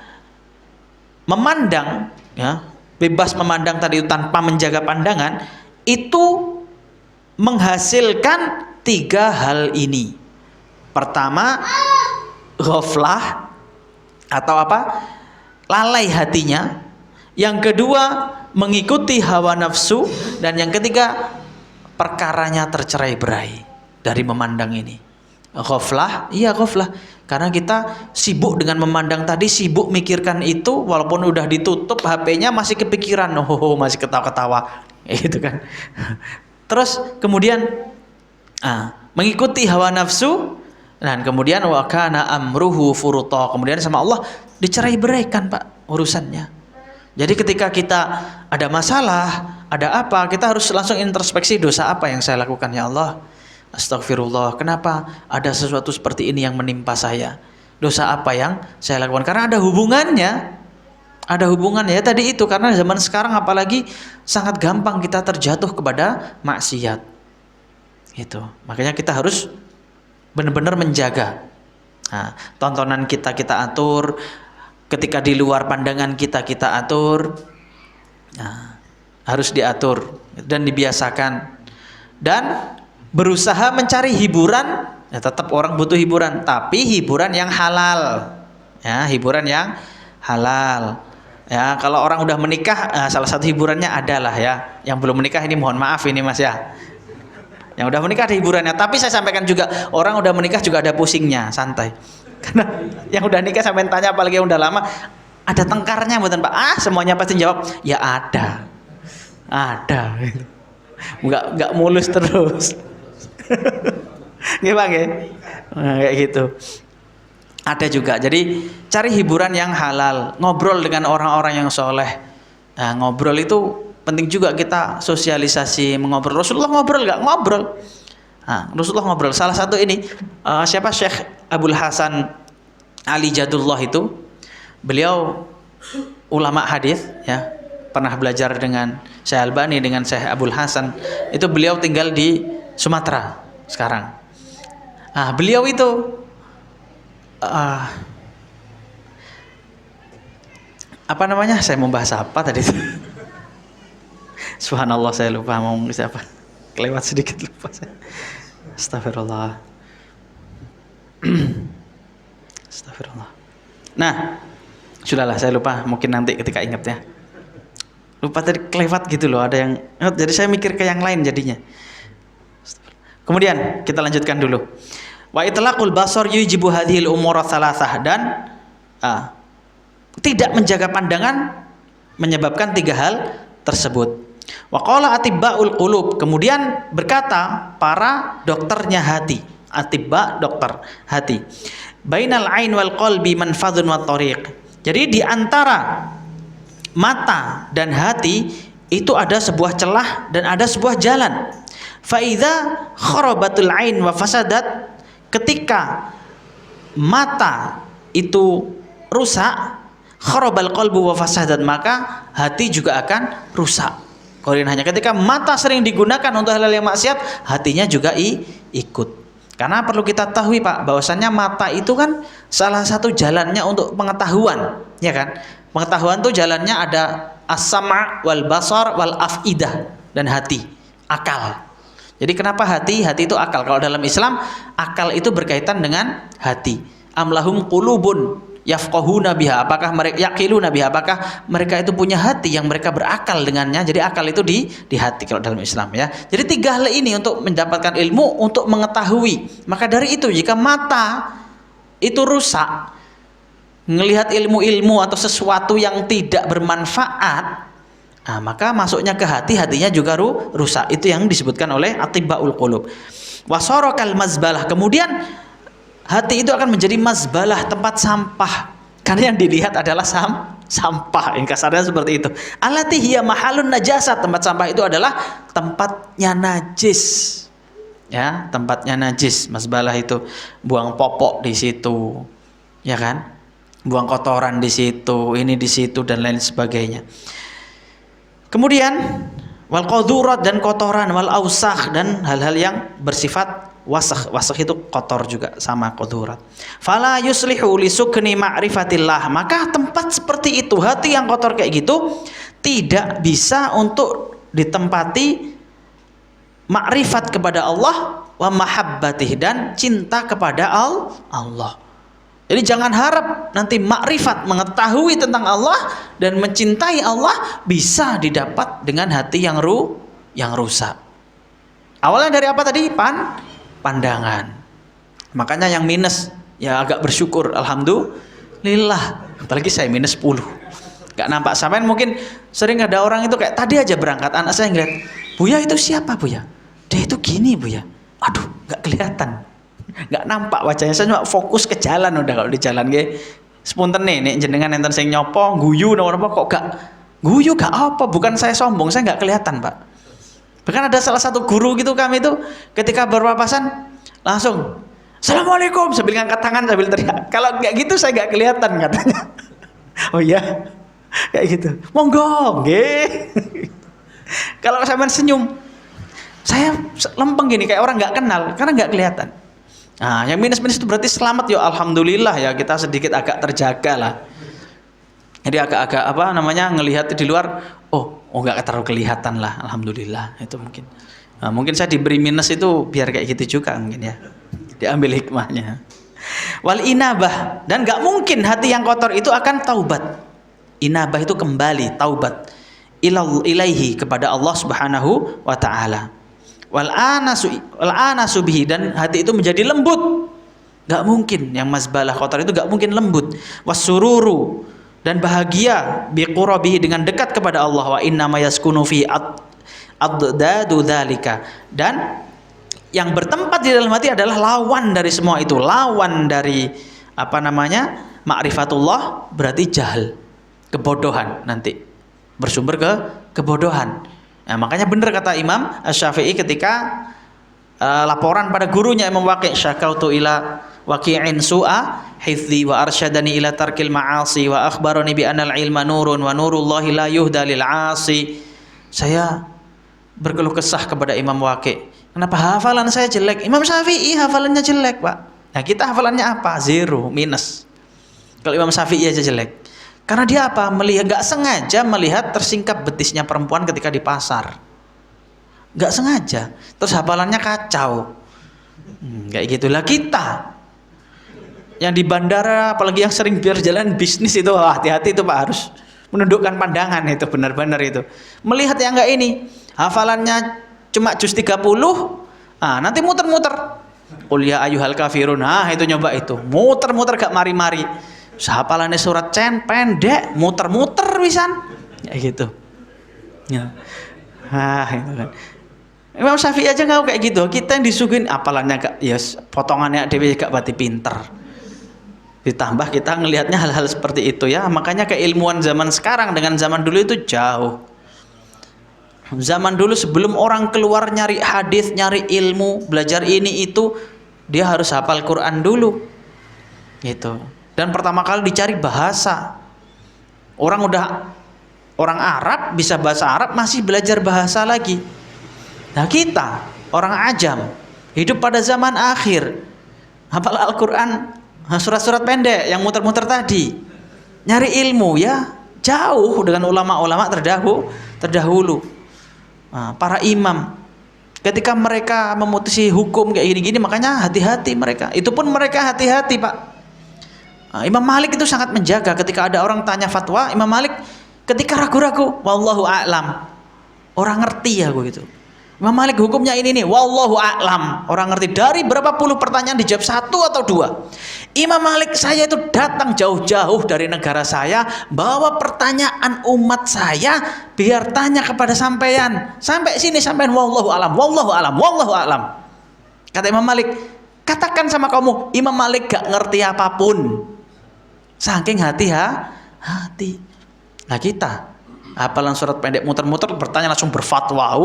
A: memandang, ya, bebas memandang tadi itu tanpa menjaga pandangan, itu menghasilkan 3 hal ini. Pertama, ghaflah atau apa? Lalai hatinya. Yang kedua, mengikuti hawa nafsu, dan yang ketiga, perkaranya tercerai-berai dari memandang ini. Ghaflah, iya ghaflah, karena kita sibuk dengan memandang tadi, sibuk mikirkan itu, walaupun udah ditutup HP-nya masih kepikiran, masih ketawa-ketawa, itu kan. Terus kemudian mengikuti hawa nafsu, dan kemudian wa kana amruhu furta, kemudian sama Allah dicerai-beraikan Pak urusannya. Jadi ketika kita ada masalah, ada apa, kita harus langsung introspeksi, dosa apa yang saya lakukan ya Allah? Astagfirullah, kenapa ada sesuatu seperti ini yang menimpa saya? Dosa apa yang saya lakukan? Karena ada hubungannya. Ada hubungannya ya tadi itu, karena zaman sekarang apalagi sangat gampang kita terjatuh kepada maksiat. Itu. Makanya kita harus benar-benar menjaga. Nah, tontonan kita atur, ketika di luar pandangan kita atur. Nah, harus diatur dan dibiasakan. Dan berusaha mencari hiburan, ya tetap orang butuh hiburan, tapi hiburan yang halal, ya hiburan yang halal. Ya kalau orang udah menikah, salah satu hiburannya adalah ya, yang belum menikah ini mohon maaf ini Mas ya. Yang udah menikah ada hiburannya, tapi saya sampaikan juga orang udah menikah juga ada pusingnya, santai. Karena yang udah nikah sampai tanya, apalagi yang udah lama, ada tengkarnya bukan Pak? Semuanya pasti jawab ya ada, nggak mulus terus. Gimana ya? Nah, kayak gitu. Ada juga. Jadi cari hiburan yang halal, ngobrol dengan orang-orang yang soleh. Nah, ngobrol itu penting juga, kita sosialisasi, mengobrol. Rasulullah ngobrol nggak? Ngobrol. Nah, Rasulullah ngobrol. Salah satu ini siapa, Syekh Abdul Hasan Ali Jadullah itu, beliau ulama hadis ya, pernah belajar dengan Syekh Albani, dengan Syekh Abdul Hasan. Itu beliau tinggal di Sumatera sekarang. Nah, beliau itu apa namanya? Saya mau bahas apa tadi? Subhanallah, saya lupa mau ngomong siapa. Kelewat sedikit, lupa saya. Astagfirullah. Astagfirullah. Nah, sudahlah, saya lupa. Mungkin nanti ketika ingat ya. Lupa tadi, kelewat gitu loh. Ada yang, jadi saya mikir ke yang lain jadinya. Kemudian kita lanjutkan dulu. Wa itlaqul basar yujibu hadhil umur thalathah, dan tidak menjaga pandangan menyebabkan 3 hal tersebut. Wa qala atibaul qulub, kemudian berkata para dokternya hati, atibba dokter hati, bainal ain wal qalbi manfadhun wa tariq. Jadi di antara mata dan hati itu ada sebuah celah dan ada sebuah jalan. Fa idza kharabatul ain wa fasadat, ketika mata itu rusak, kharabal qalbu wa fasadat, maka hati juga akan rusak. Hanya ketika mata sering digunakan untuk hal-hal yang maksiat, hatinya juga ikut. Karena perlu kita tahui Pak, bahwasannya mata itu kan salah satu jalannya untuk pengetahuan, ya kan? Pengetahuan tuh jalannya ada as-sam' wal basar wal afidah, dan hati, akal. Jadi kenapa hati? Hati itu akal. Kalau dalam Islam, akal itu berkaitan dengan hati. Amlahum qulubun yafqahuna biha, apakah mereka yaqiluna biha, apakah mereka itu punya hati yang mereka berakal dengannya. Jadi akal itu di hati kalau dalam Islam, ya. Jadi 3 hal ini untuk mendapatkan ilmu, untuk mengetahui. Maka dari itu jika mata itu rusak, melihat ilmu-ilmu atau sesuatu yang tidak bermanfaat, maka masuknya ke hati, hatinya juga rusak. Itu yang disebutkan oleh atibbaul qulub. Wasarakal mazbalah, kemudian hati itu akan menjadi mazbalah, tempat sampah. Karena yang dilihat adalah sampah. Yang kasarnya seperti itu. Allati hiya mahalun najasat, tempat sampah itu adalah tempatnya najis. Ya, tempatnya najis. Mazbalah itu buang popok di situ. Ya kan? Buang kotoran di situ, ini di situ dan lain sebagainya. Kemudian wal qadurat, dan kotoran, wal ausakh, dan hal-hal yang bersifat wasakh. Wasakh itu kotor juga, sama qadurat. Fala yuslihu li sukni ma'rifatillah, maka tempat seperti itu, hati yang kotor kayak gitu, tidak bisa untuk ditempati makrifat kepada Allah wa mahabbatih, dan cinta kepada Allah. Jadi jangan harap nanti makrifat, mengetahui tentang Allah dan mencintai Allah bisa didapat dengan hati yang rusak. Awalnya dari apa tadi? Pandangan. Makanya yang minus ya agak bersyukur, alhamdulillah. Apalagi saya minus 10. Gak nampak. Sampean mungkin sering ada orang itu kayak tadi aja berangkat, anak saya ngeliat, "Buya itu siapa, Buya? Dia itu gini, Buya." Aduh, gak kelihatan. Nggak nampak wajahnya, saya cuma fokus ke jalan. Udah kalau di jalan ge sepunten nih jenengan enten sing nyopo guyu nomor apa, kok gak guyu, gak apa, bukan saya sombong, saya nggak kelihatan Pak. Bahkan ada salah satu guru gitu kami itu ketika berpapasan langsung Assalamualaikum sambil ngangkat tangan sambil teriak. Kalau kayak gitu saya nggak kelihatan katanya. Oh iya, kayak gitu, monggo nggih. Kalau saya senyum, saya lempeng gini kayak orang nggak kenal karena nggak kelihatan. Nah, yang minus-minus itu berarti selamat ya, alhamdulillah ya, kita sedikit agak terjaga lah. Jadi agak-agak apa namanya, ngelihat di luar, oh nggak terlalu kelihatan lah, alhamdulillah itu mungkin. Nah, mungkin saya diberi minus itu biar kayak gitu juga mungkin ya, diambil hikmahnya. Wal inabah, dan nggak mungkin hati yang kotor itu akan taubat. Inabah itu kembali, taubat ilaihi, kepada Allah Subhanahu wa Ta'ala. Wal anasu bihi, dan hati itu menjadi lembut. Gak mungkin yang mazbalah kotor itu gak mungkin lembut. Wasururu, dan bahagia biqurabihi, dengan dekat kepada Allah. Wa inna ma yaskunu fi addadu dzalika, dan yang bertempat di dalam hati adalah lawan dari semua itu. Lawan dari apa namanya, ma'rifatullah berarti jahil, kebodohan, nanti bersumber ke kebodohan. Nah, makanya benar kata Imam Asy-Syafi'i ketika laporan pada gurunya Imam Waqi', syakautu ila waqi'in su'a hifdzi wa arsyadani ila tarkil ma'asi wa akhbarani bi anal ilma nurun wa nurullahi la yuhda lil 'asi. Saya berkeluh kesah kepada Imam Waqi', kenapa hafalan saya jelek? Imam Syafi'i hafalannya jelek, Pak. Nah, kita hafalannya apa? 0, minus. Kalau Imam Syafi'i aja jelek. Karena dia apa? Melihat, gak sengaja melihat tersingkap betisnya perempuan ketika di pasar. Gak sengaja. Terus hafalannya kacau. Kayak gitulah kita. Yang di bandara, apalagi yang sering berjalan bisnis itu, hati-hati itu Pak, harus menundukkan pandangan itu, benar-benar itu. Melihat yang gak ini, hafalannya cuma juz 30, nanti muter-muter. Qul ya ayyuhal kafirun, itu nyoba itu. Muter-muter gak mari-mari. Hafalannya surat pendek, muter-muter pisan. Kayak gitu. Ya. Itu kan. Imam Syafi'i aja nggak kayak gitu. Kita yang disuguhin apalannya gak, ya potongannya dewe gak berarti pinter. Ditambah kita ngelihatnya hal-hal seperti itu ya. Makanya keilmuan zaman sekarang dengan zaman dulu itu jauh. Zaman dulu sebelum orang keluar nyari hadis, nyari ilmu, belajar ini itu, dia harus hafal Quran dulu. Gitu. Dan pertama kali dicari bahasa. Orang Arab bisa bahasa Arab, masih belajar bahasa lagi. Nah kita, orang ajam, hidup pada zaman akhir, hafal Al-Quran, surat-surat pendek yang muter-muter tadi, nyari ilmu ya jauh dengan ulama-ulama terdahulu. Nah, para imam, ketika mereka memutusi hukum kayak gini-gini, makanya hati-hati mereka. Itu pun mereka hati-hati, Pak. Nah, Imam Malik itu sangat menjaga ketika ada orang tanya fatwa, Imam Malik ketika ragu-ragu, wallahu a'lam, orang ngerti ya gitu. Imam Malik hukumnya ini nih, wallahu a'lam, orang ngerti. Dari berapa puluh pertanyaan dijawab 1 atau 2. Imam Malik, saya itu datang jauh-jauh dari negara saya, bawa pertanyaan umat saya biar tanya kepada sampean. Sampai sini sampean wallahu a'lam, wallahu a'lam, wallahu a'lam. Kata Imam Malik, katakan sama kamu, Imam Malik gak ngerti apapun. Saking hati. Nah kita hafalan surat pendek muter-muter, bertanya langsung berfatwa.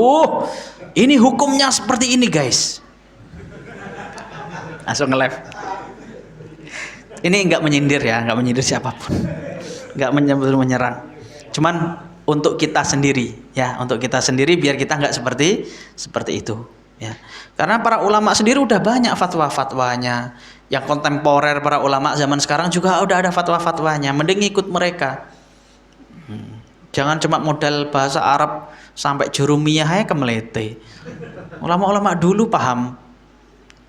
A: Ini hukumnya seperti ini guys. Langsung nge-live. Ini enggak menyindir ya, enggak menyindir siapapun. Enggak menyerang. Cuman untuk kita sendiri ya, untuk kita sendiri biar kita enggak seperti itu ya. Karena para ulama sendiri udah banyak fatwa-fatwanya. Yang kontemporer para ulama zaman sekarang juga udah ada fatwa-fatwanya. Mending ikut mereka. Jangan cuma modal bahasa Arab sampai jurumiyah aja kemelete. Ulama-ulama dulu paham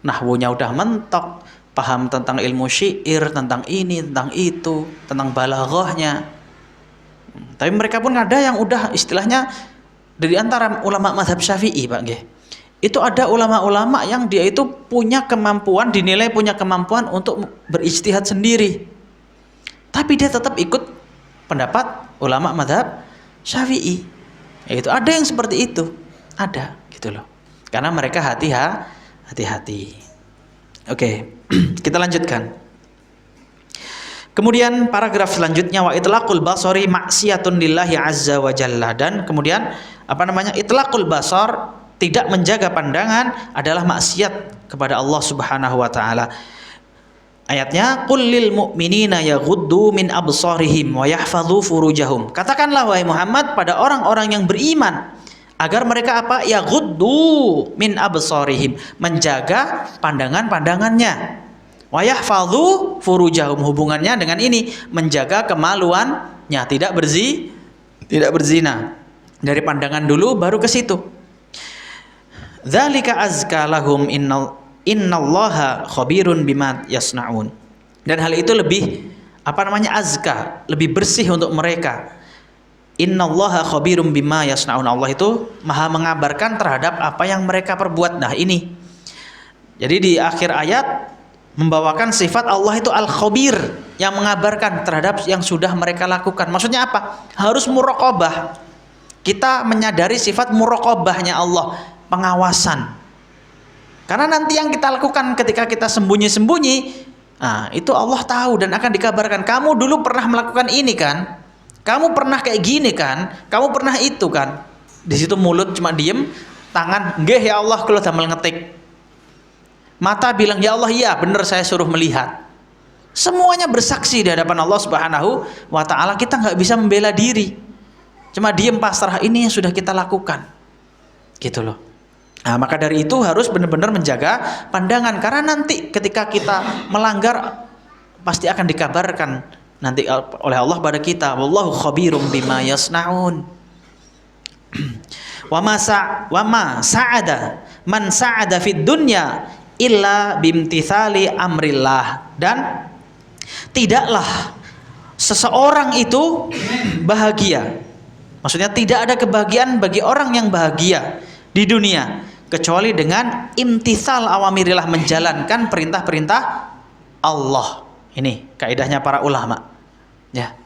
A: nahwunya udah mentok, paham tentang ilmu syair, tentang ini, tentang itu, tentang balaghahnya. Tapi mereka pun ada yang udah istilahnya dari antara ulama mazhab Syafi'i, Pak nggih. Itu ada ulama-ulama yang dia itu punya kemampuan, dinilai punya kemampuan untuk berijtihad sendiri. Tapi dia tetap ikut pendapat ulama mazhab Syafi'i. Itu ada yang seperti itu, ada gitu loh. Karena mereka hati-hati. Oke, kita lanjutkan. Kemudian paragraf selanjutnya, wa itlaqul basari maksiatun lillahi azza wa jalla. Dan kemudian itlaqul basar, tidak menjaga pandangan adalah maksiat kepada Allah Subhanahu wa taala. Ayatnya, qul lil mu'minina yaghuddu min absarihim wa yahfadzu furujahum. Katakanlah wahai Muhammad pada orang-orang yang beriman agar mereka apa? Yaghuddu min absarihim, menjaga pandangan-pandangannya. Wa yahfadzu furujahum, hubungannya dengan ini, menjaga kemaluannya, tidak berzina. Dari pandangan dulu baru ke situ. Dzalika azka lahum innallaha khabirun bima yasnaun. Dan hal itu lebih azka, lebih bersih untuk mereka. Innallaha khabirum bima yasnaun. Allah itu maha mengabarkan terhadap apa yang mereka perbuat. Nah ini, jadi di akhir ayat membawakan sifat Allah itu al-khabir, yang mengabarkan terhadap yang sudah mereka lakukan. Maksudnya apa? Harus muraqabah. Kita menyadari sifat muraqabahnya Allah, pengawasan. Karena nanti yang kita lakukan ketika kita sembunyi-sembunyi, nah, itu Allah tahu dan akan dikabarkan. Kamu dulu pernah melakukan ini kan? Kamu pernah kayak gini kan? Kamu pernah itu kan? Di situ mulut cuma diem, tangan, nggih ya Allah kalau damel ngetik. Mata bilang ya Allah iya benar saya suruh melihat. Semuanya bersaksi di hadapan Allah Subhanahu wa taala. Kita nggak bisa membela diri. Cuma diem pasrah, ini yang sudah kita lakukan. Gitu loh. Nah, maka dari itu harus benar-benar menjaga pandangan, karena nanti ketika kita melanggar pasti akan dikabarkan nanti oleh Allah pada kita. Wallahu khabirum bima yasnaun. Wa ma sa'ada man sa'ada fid dunya illa bimtithali amrillah. Dan tidaklah seseorang itu bahagia. Maksudnya tidak ada kebahagiaan bagi orang yang bahagia di dunia kecuali dengan imtithal awamirillah, menjalankan perintah-perintah Allah Ini kaidahnya para ulama. Ya.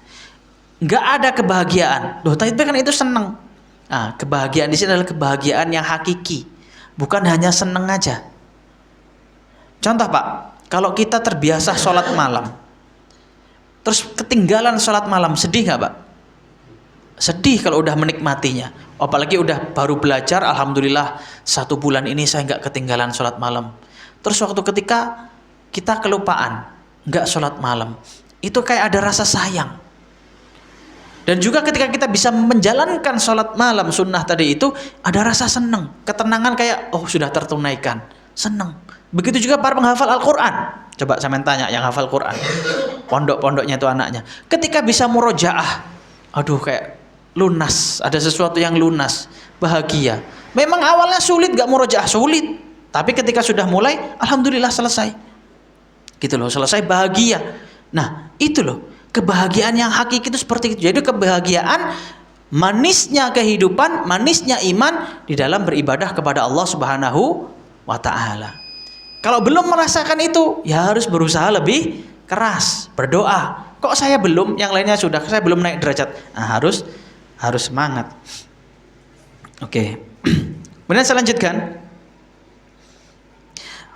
A: Nggak ada kebahagiaan. Loh, tapi kan itu senang. Nah, kebahagiaan di sini adalah kebahagiaan yang hakiki, bukan hanya senang aja. Contoh Pak, kalau kita terbiasa sholat malam, terus ketinggalan sholat malam, sedih nggak Pak? Sedih kalau udah menikmatinya. Apalagi udah baru belajar, alhamdulillah 1 bulan ini saya nggak ketinggalan sholat malam. Terus waktu ketika kita kelupaan, nggak sholat malam, itu kayak ada rasa sayang. Dan juga ketika kita bisa menjalankan sholat malam sunnah tadi itu, ada rasa senang, ketenangan kayak, oh sudah tertunaikan, senang. Begitu juga para penghafal Al-Quran. Coba saya tanya yang hafal Quran, pondok-pondoknya itu anaknya, ketika bisa murojaah, aduh kayak lunas, ada sesuatu yang lunas, bahagia. Memang awalnya sulit gak murojaah, sulit. Tapi ketika sudah mulai, alhamdulillah selesai. Gitu loh, selesai bahagia. Nah itu loh, kebahagiaan yang hakiki itu seperti itu. Jadi kebahagiaan, manisnya kehidupan, manisnya iman di dalam beribadah kepada Allah Subhanahu wa Ta'ala. Kalau belum merasakan itu, ya harus berusaha lebih keras, berdoa. Kok saya belum, yang lainnya sudah, saya belum naik derajat. Nah, harus semangat. Oke. Kemudian saya lanjutkan.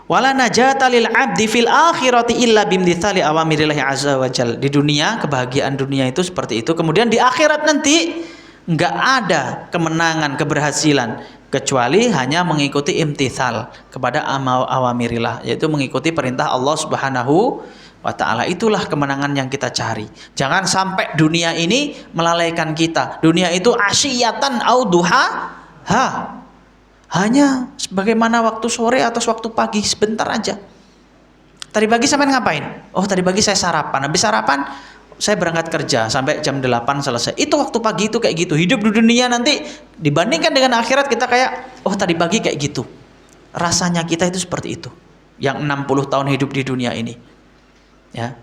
A: Wala najata lil 'abdi fil akhirati illa bimtithali awamirillahi azza wa jalla. Di dunia, kebahagiaan dunia itu seperti itu. Kemudian di akhirat nanti enggak ada kemenangan, keberhasilan kecuali hanya mengikuti imtithal kepada awamirillah, yaitu mengikuti perintah Allah Subhanahu wa Ta'ala. Itulah kemenangan yang kita cari. Jangan sampai dunia ini melalaikan kita. Dunia itu asyiyatan au duhaha. Hanya sebagaimana waktu sore atau waktu pagi, sebentar aja. Tadi pagi sampai ngapain? Oh, tadi pagi saya sarapan. Habis sarapan saya berangkat kerja sampai jam 8 selesai. Itu waktu pagi itu kayak gitu. Hidup di dunia nanti dibandingkan dengan akhirat kita kayak, oh tadi pagi kayak gitu. Rasanya kita itu seperti itu. Yang 60 tahun hidup di dunia ini. Ya.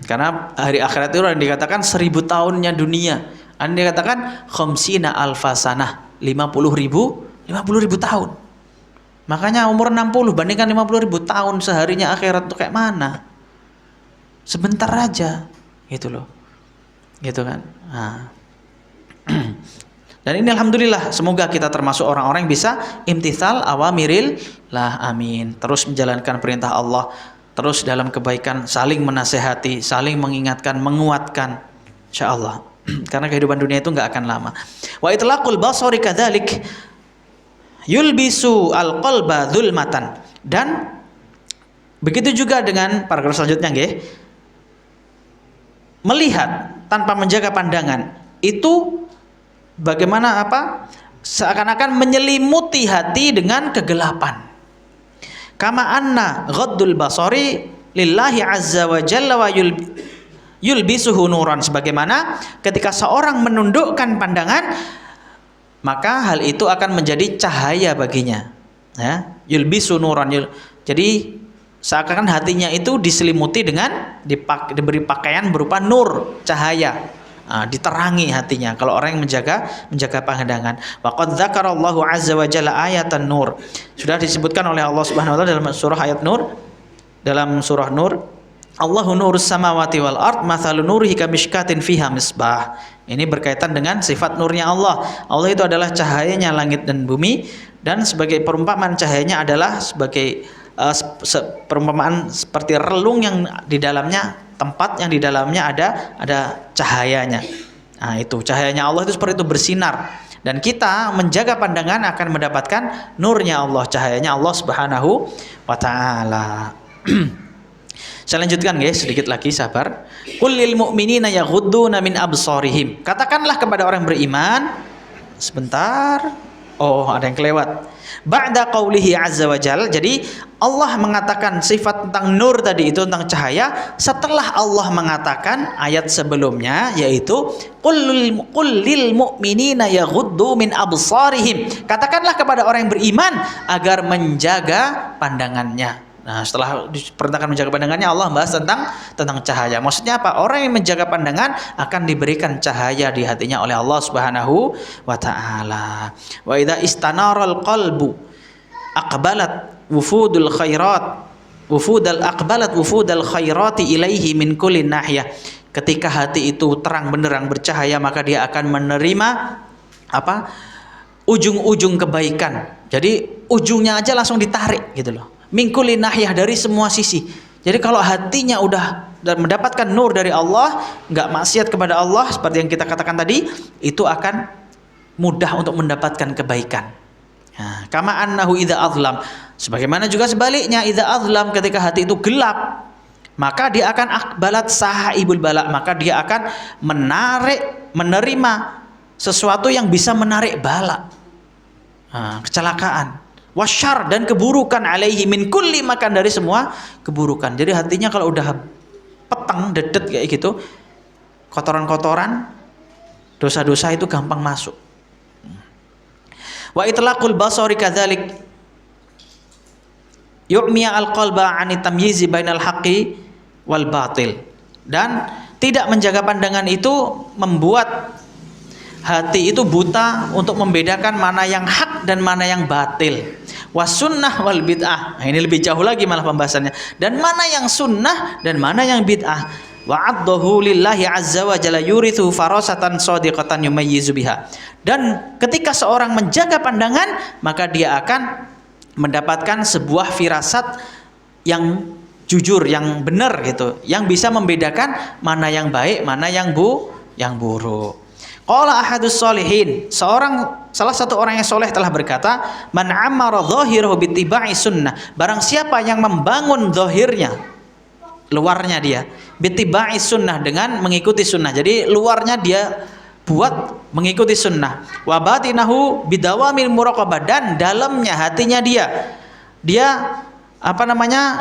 A: Karena hari akhirat itu yang dikatakan 1000 tahunnya dunia. Ada yang dikatakan khamsina alfasanah, 50.000 tahun. Makanya umur 60 bandingkan 50.000 tahun, seharinya akhirat itu kayak mana? Sebentar aja, gitu loh, gitu kan. Nah. Dan ini alhamdulillah, semoga kita termasuk orang-orang yang bisa imtithal awamiril lah, amin. Terus menjalankan perintah Allah, terus dalam kebaikan, saling menasehati, saling mengingatkan, menguatkan, insyaallah. Karena kehidupan dunia itu nggak akan lama. Wa itlaqul basari kadzalik yulbisu alqalba dzulmatan. Dan begitu juga dengan paragraf selanjutnya nggih. Melihat tanpa menjaga pandangan itu bagaimana apa? Seakan-akan menyelimuti hati dengan kegelapan. Kama anna ghaddul basari lillahi azza wa jalla wa yulbisuhu nuran, sebagaimana ketika seorang menundukkan pandangan maka hal itu akan menjadi cahaya baginya, ya. Yulbisu nuran, jadi seakan-akan hatinya itu diselimuti dengan diberi pakaian berupa nur, cahaya. Diterangi hatinya kalau orang yang menjaga pandangan. Waqad dzakarallahu azza wa jalla ayatan nur. Sudah disebutkan oleh Allah Subhanahu wa taala dalam surah ayat Nur, dalam surah Nur, Allahu nurus samawati wal ard mathalu nurihi kamishkatin fiha misbah. Ini berkaitan dengan sifat nurnya Allah. Allah itu adalah cahayanya langit dan bumi, dan sebagai perumpamaan cahayanya adalah sebagai perumpamaan seperti relung yang di dalamnya, tempat yang di dalamnya ada cahayanya. Nah, itu cahayanya Allah itu seperti itu, bersinar. Dan kita menjaga pandangan akan mendapatkan nurnya Allah, cahayanya Allah Subhanahu wa taala. Saya lanjutkan guys, sedikit lagi, sabar. Qul lil mu'minina yaghudduna min absarihim. Katakanlah kepada orang beriman, sebentar. Oh, ada yang kelewat. Ba'da qaulihi azza wa jalla. Jadi Allah mengatakan sifat tentang nur tadi itu, tentang cahaya, setelah Allah mengatakan ayat sebelumnya, yaitu qul lil mu'minina yaghuddu min absarihim. Katakanlah kepada orang yang beriman agar menjaga pandangannya. Nah, setelah diperintahkan menjaga pandangannya, Allah bahas tentang cahaya. Maksudnya apa? Orang yang menjaga pandangan akan diberikan cahaya di hatinya oleh Allah Subhanahu wa taala. Wa idza istanaral qalbu aqbalat wufudul khairat wufudal aqbalat wufudal khairati ilaihi min kulli nahiyah. Ketika hati itu terang benderang bercahaya, maka dia akan menerima apa? Ujung-ujung kebaikan. Jadi ujungnya aja langsung ditarik gitu loh. Min kulli nahiyah, dari semua sisi. Jadi kalau hatinya udah mendapatkan nur dari Allah, nggak maksiat kepada Allah seperti yang kita katakan tadi, itu akan mudah untuk mendapatkan kebaikan. Nah, kama annahu idza azlam, sebagaimana juga sebaliknya, idza azlam, ketika hati itu gelap, maka dia akan akbalat sahaibul bala, maka dia akan menerima sesuatu yang bisa menarik bala, kecelakaan, wasyar, dan keburukan, alaihi min kulli makan, dari semua keburukan. Jadi hatinya kalau udah peteng dedet kayak gitu, kotoran-kotoran, dosa-dosa itu gampang masuk. Wa itlaqul basari kadzalik yu'miya al-qalba 'ani tamyizi bainal haqqi wal batil, dan tidak menjaga pandangan itu membuat hati itu buta untuk membedakan mana yang hak dan mana yang batil. Was sunnah wal bid'ah, nah, ini lebih jauh lagi malah pembahasannya, dan mana yang sunnah dan mana yang bid'ah. Wa'addahu lillahi azza wa jalla yurithu farasatan shadiqatan yumayyizu biha. Dan ketika seorang menjaga pandangan, maka dia akan mendapatkan sebuah firasat yang jujur, yang benar gitu, yang bisa membedakan mana yang baik, mana yang buruk. Qala ahadus sholihin, salah satu orang yang soleh telah berkata, man amara dhahirahu bittiba'i sunnah, barang siapa yang membangun zahirnya, luarnya dia, bittiba'i sunnah, dengan mengikuti sunnah. Jadi luarnya dia buat mengikuti sunnah, wa batinahu bidawamil muraqabah, dan dalamnya, hatinya dia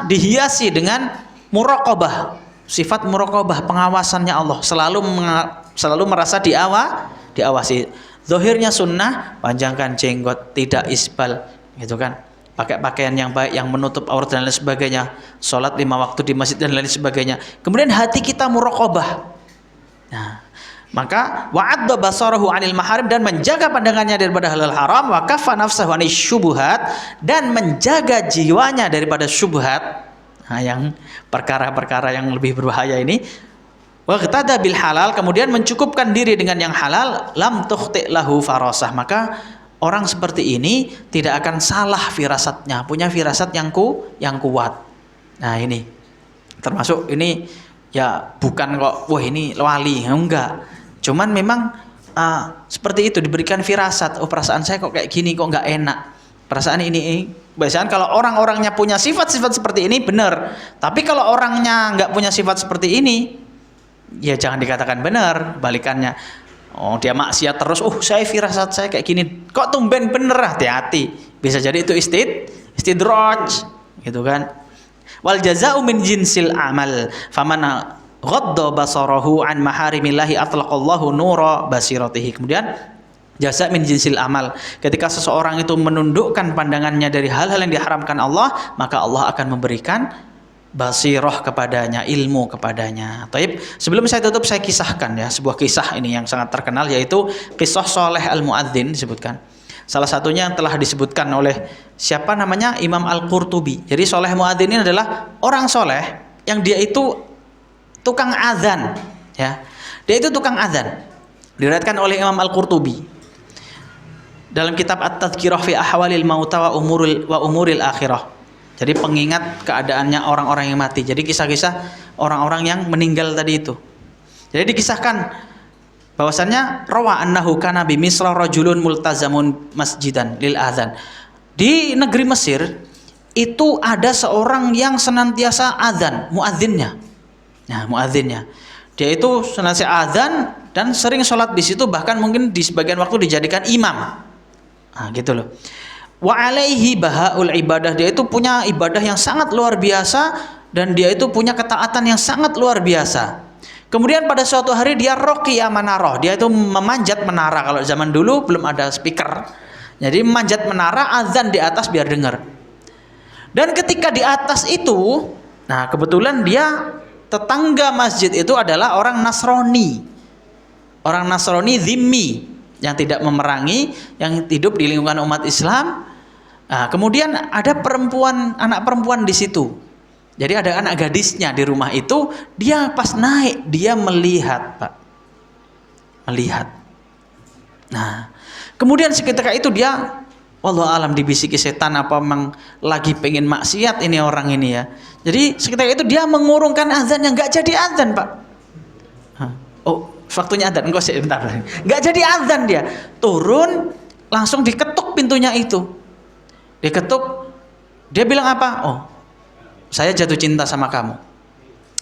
A: dihiasi dengan muraqabah, sifat muraqabah, pengawasannya Allah, selalu merasa diawasi. Zahirnya sunnah, panjangkan jenggot, tidak isbal gitu kan, pakai pakaian yang baik yang menutup aurat dan lain sebagainya, sholat 5 waktu di masjid dan lain sebagainya. Kemudian hati kita muraqabah. Nah, maka wa'adda basarahu 'anil maharim, dan menjaga pandangannya daripada halal haram, wa kaffa nafsahu 'anil syubhat, dan menjaga jiwanya daripada syubhat, yang perkara-perkara yang lebih berbahaya ini. Wa qtada bil halal, kemudian mencukupkan diri dengan yang halal, lam tukhti lahu farasah, maka orang seperti ini tidak akan salah firasatnya, punya firasat yang kuat. Nah, ini termasuk ini ya, bukan kok wah ini wali, enggak. Cuman memang seperti itu, diberikan firasat, oh perasaan saya kok kayak gini, kok nggak enak, perasaan ini. Biasanya kalau orang-orangnya punya sifat-sifat seperti ini benar, tapi kalau orangnya nggak punya sifat seperti ini, ya jangan dikatakan benar, balikannya. Oh dia maksiat terus, saya firasat saya kayak gini, kok tumben bener, hati-hati, bisa jadi itu istidraj gitu kan. Wal jazaa'u min jinsil amal, faman ghadda basarahu an maharimillahi atlaqallahu nura basiratihi. Kemudian jasa min jinsil amal, ketika seseorang itu menundukkan pandangannya dari hal-hal yang diharamkan Allah, maka Allah akan memberikan basirah kepadanya, ilmu kepadanya. Taib, sebelum saya tutup, saya kisahkan ya sebuah kisah ini yang sangat terkenal, yaitu kisah Shaleh al-Mu'adzin disebutkan. Salah satunya yang telah disebutkan oleh siapa namanya, Imam Al-Qurtubi. Jadi Shaleh Mu'adzin ini adalah orang soleh yang dia itu tukang azan, ya. Dia itu tukang azan. Diriwayatkan oleh Imam Al-Qurtubi dalam kitab At-Tadhkirah fi Ahwalil Mauta wa Umuril Akhirah. Jadi pengingat keadaannya orang-orang yang mati. Jadi kisah-kisah orang-orang yang meninggal tadi itu. Jadi dikisahkan bahwasannya rawa annahu kana bi Misra rajulun multazamun masjidan lil adzan. Di negeri Mesir itu ada seorang yang senantiasa adzan, muadzinnya. Nah, muadzinnya, dia itu senantiasa adzan dan sering sholat di situ, bahkan mungkin di sebagian waktu dijadikan imam. Nah, gitu loh. Wa alaihi bahaul ibadah, dia itu punya ibadah yang sangat luar biasa dan dia itu punya ketaatan yang sangat luar biasa. Kemudian pada suatu hari dia roqiya manarah, dia itu memanjat menara. Kalau zaman dulu belum ada speaker, jadi memanjat menara, azan di atas biar dengar. Dan ketika di atas itu, nah kebetulan dia tetangga masjid itu adalah orang Nasrani. Orang Nasrani zimmi, yang tidak memerangi, yang hidup di lingkungan umat Islam. Nah, kemudian ada anak perempuan di situ. Jadi ada anak gadisnya di rumah itu, dia pas naik dia melihat, Pak. Melihat. Nah, kemudian seketika itu dia, wallahu alam, dibisiki setan apa memang lagi pengen maksiat ini orang ini ya. Jadi seketika itu dia mengurungkan azan yang nggak jadi azan, Pak. Oh, waktunya azan, enggak sih, bentar. Nggak jadi azan dia. Turun, langsung diketuk pintunya itu. Diketuk, dia bilang apa? Oh, saya jatuh cinta sama kamu.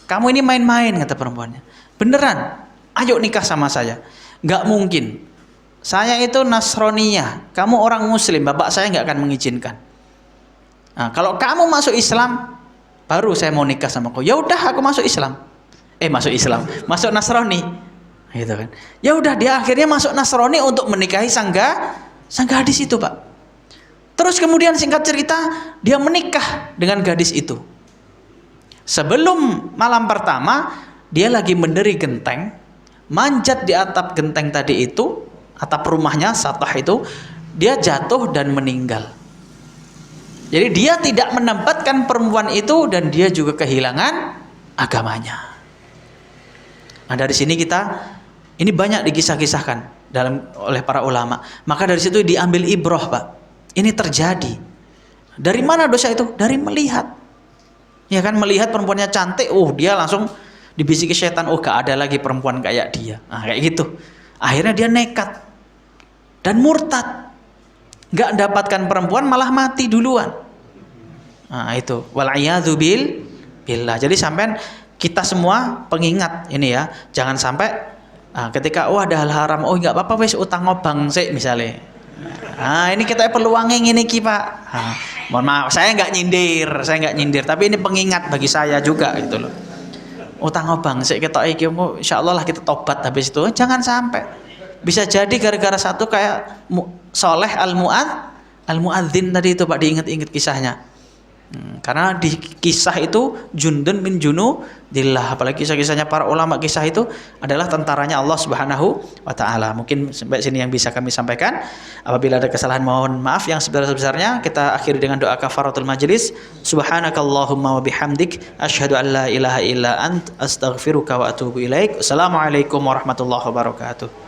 A: Kamu ini main-main, kata perempuannya. Beneran, ayo nikah sama saya. Nggak mungkin. Saya itu Nasroniyah, kamu orang Muslim, bapak saya nggak akan mengizinkan. Nah, kalau kamu masuk Islam, baru saya mau nikah sama kau. Ya udah, aku masuk Islam. Masuk Nasrani. Gitu kan. Ya udah, dia akhirnya masuk Nasrani untuk menikahi sang gadis itu, Pak. Terus kemudian singkat cerita, dia menikah dengan gadis itu. Sebelum malam pertama, dia lagi menderi genteng, manjat di atap genteng tadi itu, atap rumahnya, satah itu, dia jatuh dan meninggal. Jadi dia tidak menempatkan perempuan itu dan dia juga kehilangan agamanya. Nah, dari sini ini banyak dikisah-kisahkan oleh para ulama. Maka dari situ diambil ibroh, Pak. Ini terjadi. Dari mana dosa itu? Dari melihat. Ya kan, melihat perempuannya cantik, dia langsung dibisiki setan, gak ada lagi perempuan kayak dia. Nah, kayak gitu. Akhirnya dia nekat dan murtad. Gak dapatkan perempuan, malah mati duluan. Nah, itu. Wal'iyadzu billah. Jadi sampai kita semua pengingat ini ya, jangan sampai ketika ada hal haram, nggak apa-apa wes utang ngobang sih misalnya. Nah, ini kita perlu wangi ini Pak. Mohon maaf, saya nggak nyindir, tapi ini pengingat bagi saya juga gitu loh. Utang ngobang sih kita insyaallah lah kita tobat habis itu. Jangan sampai. Bisa jadi gara-gara satu kayak Soleh al-Muadzin tadi itu, Pak, diingat-ingat kisahnya. Karena di kisah itu jundun min junudillah, apalagi kisah-kisahnya para ulama, kisah itu adalah tentaranya Allah Subhanahu wa taala. Mungkin sampai sini yang bisa kami sampaikan. Apabila ada kesalahan mohon maaf yang sebesar-besarnya. Kita akhiri dengan doa kafaratul majlis. Subhanakallahumma wa bihamdik asyhadu an la ilaha illa ant astaghfiruka wa atubu ilaik. Assalamualaikum warahmatullahi wabarakatuh.